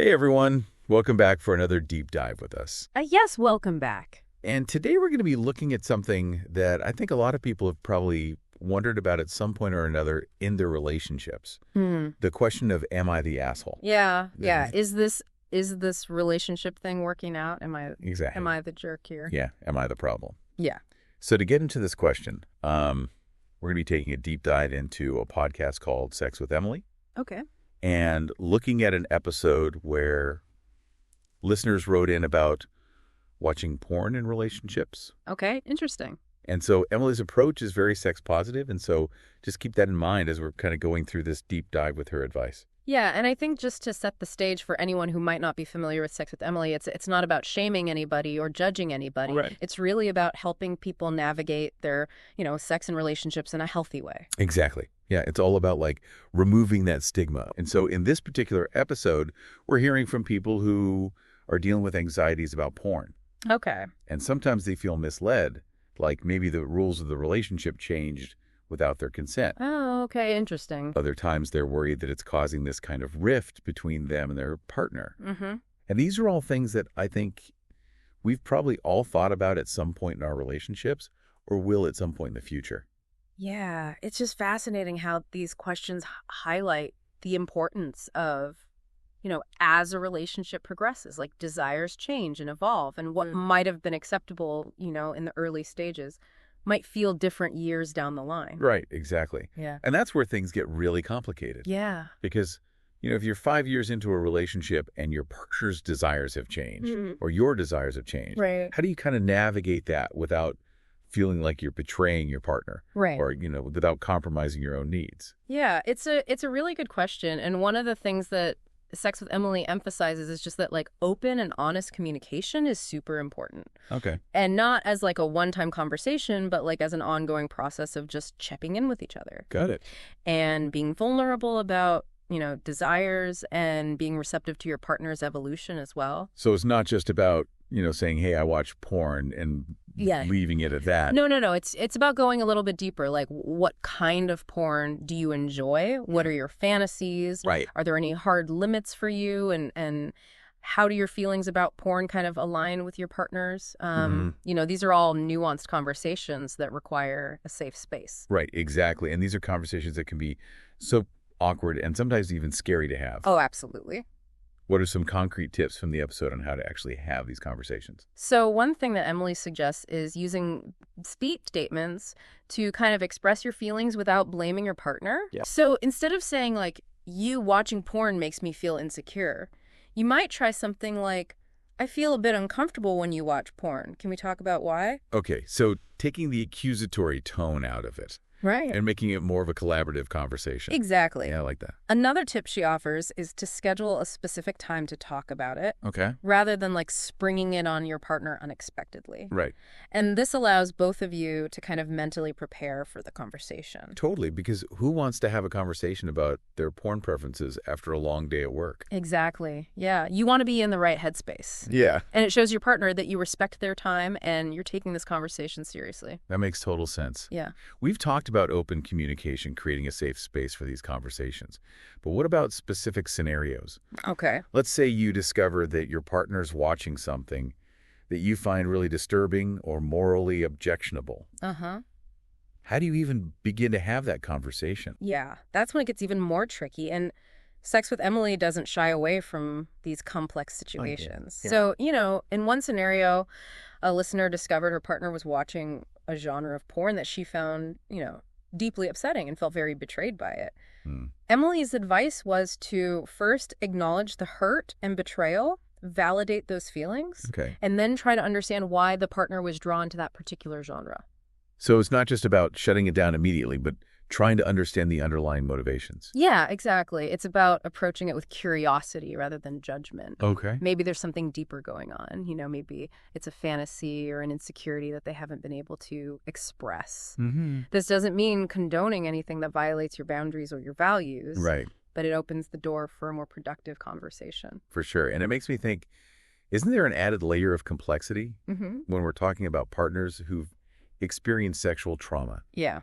Hey everyone, welcome back for another deep dive with us. Yes, welcome back. And today we're going to be looking at something that I think a lot of people have probably wondered about at some point or another in their relationships. The question of, am I the asshole? Yeah. Is this relationship thing working out? Exactly. Am I the jerk here? Yeah, am I the problem? Yeah. So to get into this question, we're going to be taking a deep dive into a podcast called Sex with Emily. Okay. And looking at an episode where listeners wrote in about watching porn in relationships. Okay, interesting. And so Emily's approach is very sex positive, and so just keep that in mind as we're kind of going through this deep dive with her advice. Yeah, and I think just to set the stage for anyone who might not be familiar with Sex with Emily, it's not about shaming anybody or judging anybody. Right. It's really about helping people navigate their, sex and relationships in a healthy way. Exactly. Yeah, it's all about like removing that stigma. And so in this particular episode, we're hearing from people who are dealing with anxieties about porn. Okay. And sometimes they feel misled, like maybe the rules of the relationship changed without their consent. Oh, okay, interesting. Other times they're worried that it's causing this kind of rift between them and their partner. Mm-hmm. And these are all things that I think we've probably all thought about at some point in our relationships or will at some point in the future. Yeah, it's just fascinating how these questions highlight the importance of, as a relationship progresses, like desires change and evolve, and what might have been acceptable, in the early stages might feel different years down the line. Right, exactly. Yeah. And that's where things get really complicated. Yeah. Because, if you're 5 years into a relationship and your partner's desires have changed or your desires have changed, Right. how do you kind of navigate that without feeling like you're betraying your partner? Right. Or, without compromising your own needs? Yeah, it's a really good question. And one of the things that Sex with Emily emphasizes is just that open and honest communication is super important. Okay. And not as a one-time conversation, but as an ongoing process of just checking in with each other. Got it. And being vulnerable about, desires and being receptive to your partner's evolution as well. So it's not just about, saying, hey, I watch porn and leaving it at that. No. It's about going a little bit deeper. What kind of porn do you enjoy? What are your fantasies? Right. Are there any hard limits for you? And how do your feelings about porn kind of align with your partners? These are all nuanced conversations that require a safe space. Right, exactly. And these are conversations that can be so awkward and sometimes even scary to have. Oh, absolutely. What are some concrete tips from the episode on how to actually have these conversations? So one thing that Emily suggests is using speech statements to kind of express your feelings without blaming your partner. Yeah. So instead of saying you watching porn makes me feel insecure, you might try something like, I feel a bit uncomfortable when you watch porn. Can we talk about why? Okay, so taking the accusatory tone out of it. Right. And making it more of a collaborative conversation. Exactly. Yeah, I like that. Another tip she offers is to schedule a specific time to talk about it. Okay. Rather than springing it on your partner unexpectedly. Right. And this allows both of you to kind of mentally prepare for the conversation. Totally, because who wants to have a conversation about their porn preferences after a long day at work? Exactly. Yeah. You want to be in the right headspace. Yeah. And it shows your partner that you respect their time and you're taking this conversation seriously. That makes total sense. Yeah. We've talked about open communication, creating a safe space for these conversations. But what about specific scenarios? Okay. Let's say you discover that your partner's watching something that you find really disturbing or morally objectionable. Uh-huh. How do you even begin to have that conversation? Yeah. That's when it gets even more tricky. And Sex with Emily doesn't shy away from these complex situations. Yeah. So, in one scenario, a listener discovered her partner was watching a genre of porn that she found, deeply upsetting and felt very betrayed by it. Emily's advice was to first acknowledge the hurt and betrayal, validate those feelings, and then try to understand why the partner was drawn to that particular genre. So it's not just about shutting it down immediately, but trying to understand the underlying motivations. Yeah, exactly. It's about approaching it with curiosity rather than judgment. Okay. Maybe there's something deeper going on. Maybe it's a fantasy or an insecurity that they haven't been able to express. This doesn't mean condoning anything that violates your boundaries or your values. Right. But it opens the door for a more productive conversation. For sure. And it makes me think, isn't there an added layer of complexity when we're talking about partners who've experienced sexual trauma? Yeah.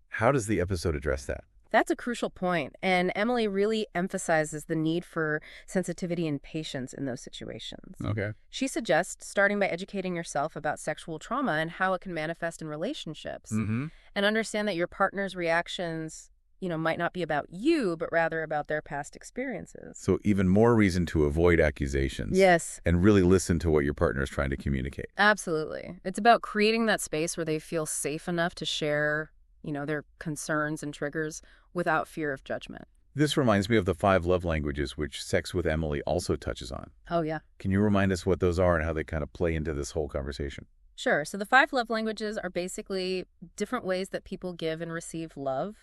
How does the episode address that? That's a crucial point, and Emily really emphasizes the need for sensitivity and patience in those situations. Okay. She suggests starting by educating yourself about sexual trauma and how it can manifest in relationships, Mm-hmm. and understand that your partner's reactions, might not be about you, but rather about their past experiences. So even more reason to avoid accusations. Yes. And really listen to what your partner is trying to communicate. Absolutely. It's about creating that space where they feel safe enough to share, their concerns and triggers without fear of judgment. This reminds me of the 5 love languages, which Sex with Emily also touches on. Oh, yeah. Can you remind us what those are and how they kind of play into this whole conversation? Sure. So the 5 love languages are basically different ways that people give and receive love.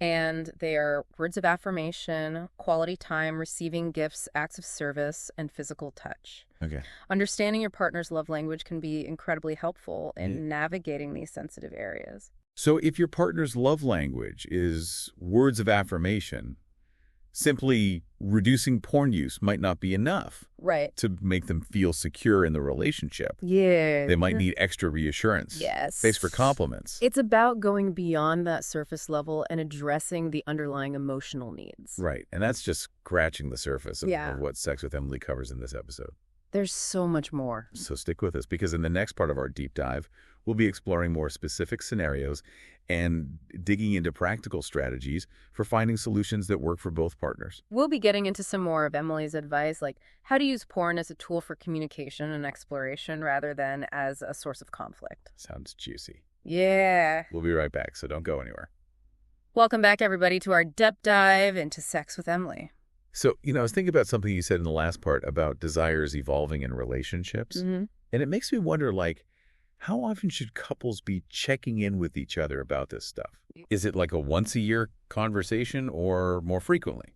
And they are words of affirmation, quality time, receiving gifts, acts of service, and physical touch. Okay. Understanding your partner's love language can be incredibly helpful in navigating these sensitive areas. So if your partner's love language is words of affirmation, simply reducing porn use might not be enough Right. to make them feel secure in the relationship. Yeah. They might need extra reassurance. Yes. Space for compliments. It's about going beyond that surface level and addressing the underlying emotional needs. Right. And that's just scratching the surface of Yeah. what Sex with Emily covers in this episode. There's so much more. So stick with us, because in the next part of our deep dive, we'll be exploring more specific scenarios and digging into practical strategies for finding solutions that work for both partners. We'll be getting into some more of Emily's advice, like how to use porn as a tool for communication and exploration rather than as a source of conflict. Sounds juicy. Yeah. We'll be right back, so don't go anywhere. Welcome back, everybody, to our depth dive into Sex with Emily. So, I was thinking about something you said in the last part about desires evolving in relationships. Mm-hmm. And it makes me wonder, how often should couples be checking in with each other about this stuff? Is it like a once-a-year conversation or more frequently?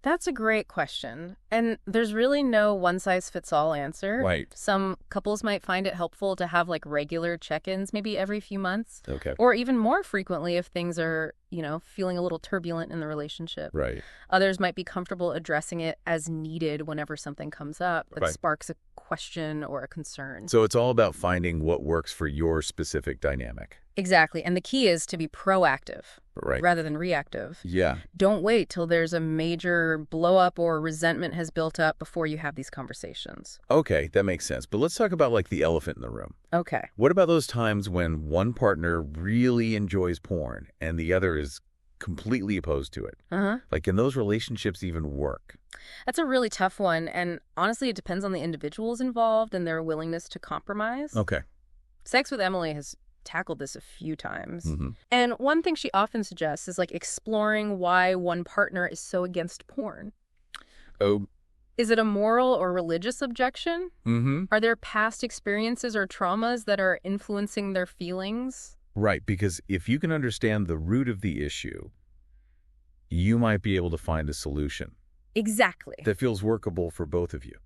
That's a great question. And there's really no one-size-fits-all answer. Right. Some couples might find it helpful to have regular check-ins, maybe every few months. Okay. Or even more frequently if things are, feeling a little turbulent in the relationship. Right. Others might be comfortable addressing it as needed whenever something comes up that Right. sparks a question or a concern. So it's all about finding what works for your specific dynamic. Exactly. And the key is to be proactive Right. rather than reactive. Yeah. Don't wait till there's a major blow up or resentment has built up before you have these conversations. Okay, that makes sense. But let's talk about the elephant in the room. Okay. What about those times when one partner really enjoys porn and the other is completely opposed to it? Uh-huh. Can those relationships even work? That's a really tough one. And honestly, it depends on the individuals involved and their willingness to compromise. Okay. Sex with Emily has tackled this a few times. Mm-hmm. And one thing she often suggests is exploring why one partner is so against porn. Oh. Is it a moral or religious objection? Mm-hmm. Are there past experiences or traumas that are influencing their feelings? Right, because if you can understand the root of the issue, you might be able to find a solution Exactly. that feels workable for both of you.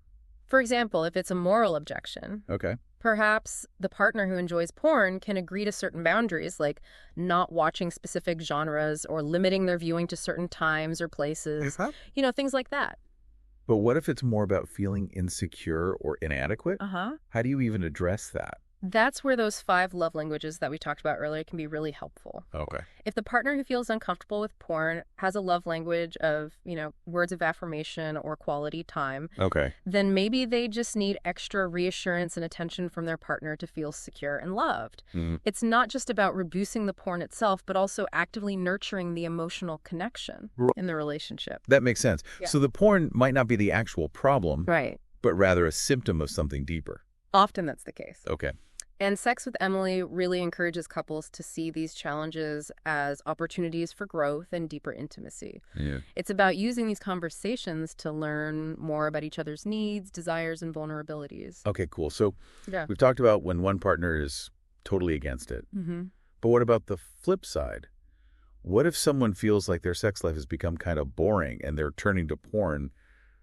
For example, if it's a moral objection, Okay. perhaps the partner who enjoys porn can agree to certain boundaries, like not watching specific genres or limiting their viewing to certain times or places, things like that. But what if it's more about feeling insecure or inadequate? Uh-huh. How do you even address that? That's where those 5 love languages that we talked about earlier can be really helpful. Okay. If the partner who feels uncomfortable with porn has a love language of, words of affirmation or quality time, Okay. then maybe they just need extra reassurance and attention from their partner to feel secure and loved. Mm. It's not just about reducing the porn itself, but also actively nurturing the emotional connection in the relationship. That makes sense. Yeah. So the porn might not be the actual problem, Right. but rather a symptom of something deeper. Often that's the case. Okay. And Sex with Emily really encourages couples to see these challenges as opportunities for growth and deeper intimacy. Yeah. It's about using these conversations to learn more about each other's needs, desires, and vulnerabilities. Okay, cool. So Yeah. we've talked about when one partner is totally against it. Mm-hmm. But what about the flip side? What if someone feels like their sex life has become kind of boring and they're turning to porn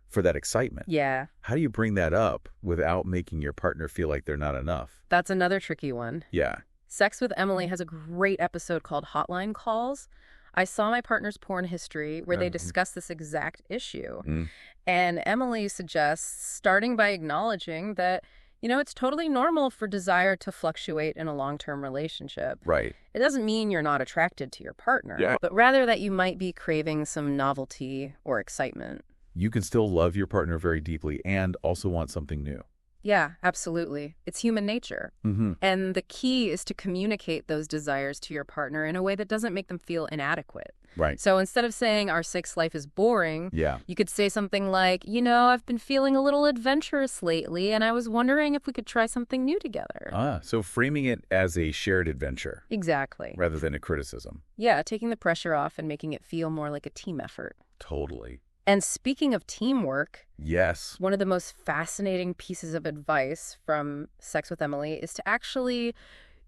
for that excitement? Yeah. How do you bring that up without making your partner feel like they're not enough? That's another tricky one. Yeah. Sex with Emily has a great episode called Hotline Calls. I saw my partner's porn history where they discuss this exact issue. Mm. And Emily suggests starting by acknowledging that, It's totally normal for desire to fluctuate in a long-term relationship. Right. It doesn't mean you're not attracted to your partner, but rather that you might be craving some novelty or excitement. You can still love your partner very deeply and also want something new. Yeah, absolutely. It's human nature. And the key is to communicate those desires to your partner in a way that doesn't make them feel inadequate. Right. So instead of saying our sex life is boring, Yeah. you could say something like, I've been feeling a little adventurous lately, and I was wondering if we could try something new together. So framing it as a shared adventure. Exactly. Rather than a criticism. Yeah, taking the pressure off and making it feel more like a team effort. Totally. And speaking of teamwork, yes, one of the most fascinating pieces of advice from Sex with Emily is to actually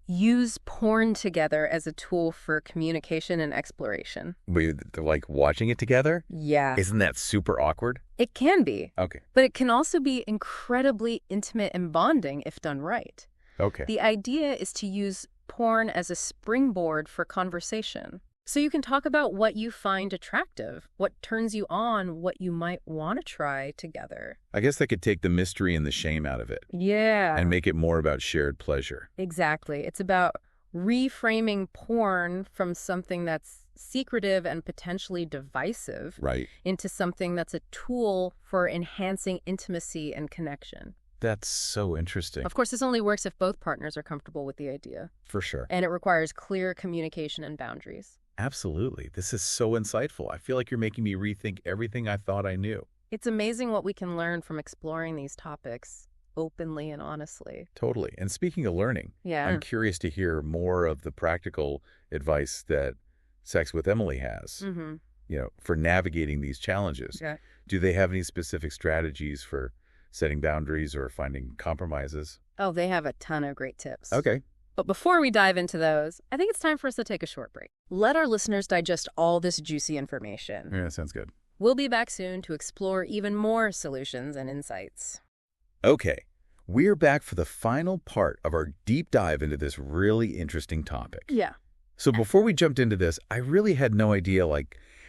use porn together as a tool for communication and exploration. Wait, they're like watching it together? Yeah. Isn't that super awkward? It can be. Okay. But it can also be incredibly intimate and bonding if done right. Okay. The idea is to use porn as a springboard for conversation. So you can talk about what you find attractive, what turns you on, what you might want to try together. I guess that could take the mystery and the shame out of it. Yeah. And make it more about shared pleasure. Exactly. It's about reframing porn from something that's secretive and potentially divisive into something that's a tool for enhancing intimacy and connection. That's so interesting. Of course, this only works if both partners are comfortable with the idea. For sure. And it requires clear communication and boundaries. Absolutely. This is so insightful. I feel like you're making me rethink everything I thought I knew. It's amazing what we can learn from exploring these topics openly and honestly. Totally. And speaking of learning, I'm curious to hear more of the practical advice that Sex with Emily has, for navigating these challenges. Yeah. Do they have any specific strategies for setting boundaries or finding compromises? Oh, they have a ton of great tips. Okay. But before we dive into those, I think it's time for us to take a short break. Let our listeners digest all this juicy information. Yeah, sounds good. We'll be back soon to explore even more solutions and insights. Okay, we're back for the final part of our deep dive into this really interesting topic. Yeah. So before we jumped into this, I really had no idea,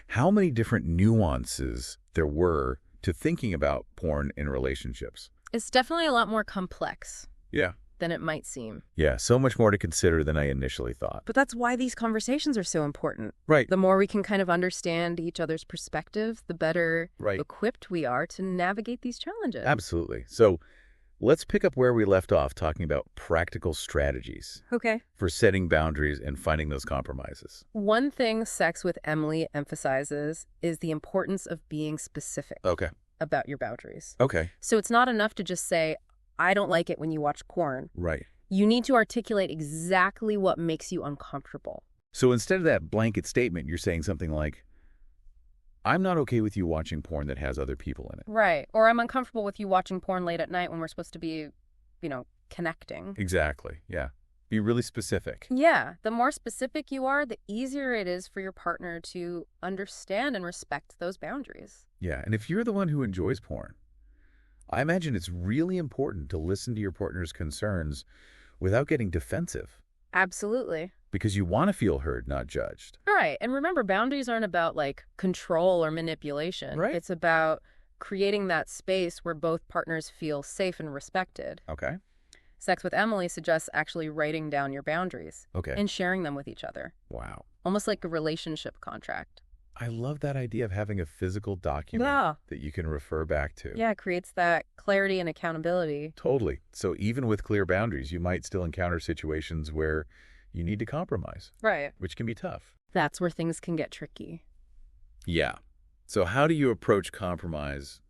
how many different nuances there were to thinking about porn in relationships. It's definitely a lot more complex. Yeah. Than it might seem. Yeah, so much more to consider than I initially thought. But that's why these conversations are so important. Right. The more we can kind of understand each other's perspective, the better equipped we are to navigate these challenges. Absolutely. So let's pick up where we left off talking about practical strategies. Okay. For setting boundaries and finding those compromises. One thing Sex with Emily emphasizes is the importance of being specific about your boundaries. Okay. So it's not enough to just say, I don't like it when you watch porn. Right. You need to articulate exactly what makes you uncomfortable. So instead of that blanket statement, you're saying something like, I'm not okay with you watching porn that has other people in it. Right. Or I'm uncomfortable with you watching porn late at night when we're supposed to be, connecting. Exactly. Yeah. Be really specific. Yeah. The more specific you are, the easier it is for your partner to understand and respect those boundaries. Yeah. And if you're the one who enjoys porn, I imagine it's really important to listen to your partner's concerns without getting defensive. Absolutely. Because you want to feel heard, not judged. Right. And remember, boundaries aren't about control or manipulation. Right. It's about creating that space where both partners feel safe and respected. Okay. Sex with Emily suggests actually writing down your boundaries. Okay. And sharing them with each other. Wow. Almost like a relationship contract. I love that idea of having a physical document that you can refer back to. Yeah, it creates that clarity and accountability. Totally. So even with clear boundaries, you might still encounter situations where you need to compromise. Right. Which can be tough. That's where things can get tricky. Yeah. So how do you approach compromise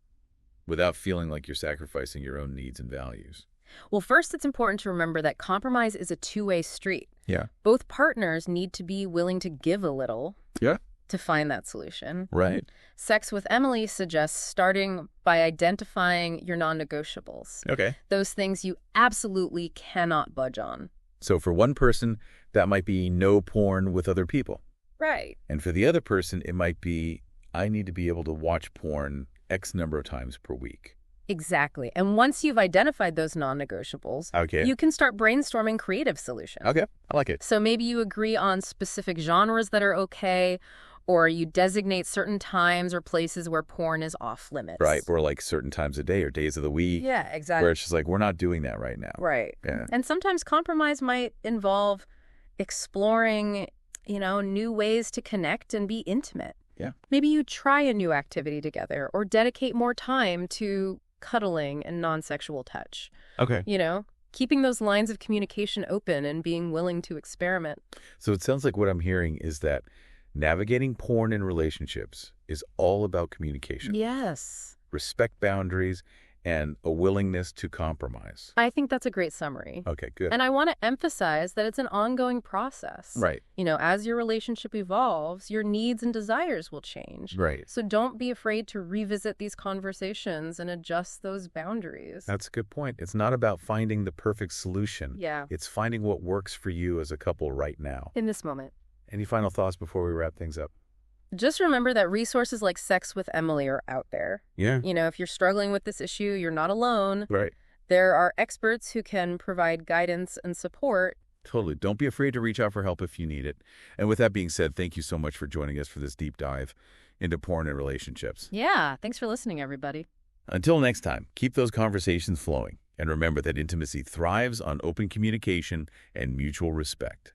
without feeling like you're sacrificing your own needs and values? Well, first, it's important to remember that compromise is a two-way street. Yeah. Both partners need to be willing to give a little. Yeah. To find that solution. Right. Sex with Emily suggests starting by identifying your non-negotiables. Okay. Those things you absolutely cannot budge on. So for one person, that might be no porn with other people. Right. And for the other person, it might be, I need to be able to watch porn X number of times per week. Exactly. And once you've identified those non-negotiables, you can start brainstorming creative solutions. Okay. I like it. So maybe you agree on specific genres that are okay, Or you designate certain times or places where porn is off limits. Right, or like certain times of day or days of the week. Yeah, exactly. Where it's just like, we're not doing that right now. Right. Yeah. And sometimes compromise might involve exploring, new ways to connect and be intimate. Yeah. Maybe you try a new activity together or dedicate more time to cuddling and non-sexual touch. Okay. Keeping those lines of communication open and being willing to experiment. So it sounds like what I'm hearing is that navigating porn in relationships is all about communication. Yes. Respect boundaries and a willingness to compromise. I think that's a great summary. Okay, good. And I want to emphasize that it's an ongoing process. Right. As your relationship evolves, your needs and desires will change. Right. So don't be afraid to revisit these conversations and adjust those boundaries. That's a good point. It's not about finding the perfect solution. Yeah. It's finding what works for you as a couple right now. In this moment. Any final thoughts before we wrap things up? Just remember that resources like Sex with Emily are out there. Yeah. If you're struggling with this issue, you're not alone. Right. There are experts who can provide guidance and support. Totally. Don't be afraid to reach out for help if you need it. And with that being said, thank you so much for joining us for this deep dive into porn and relationships. Yeah. Thanks for listening, everybody. Until next time, keep those conversations flowing. And remember that intimacy thrives on open communication and mutual respect.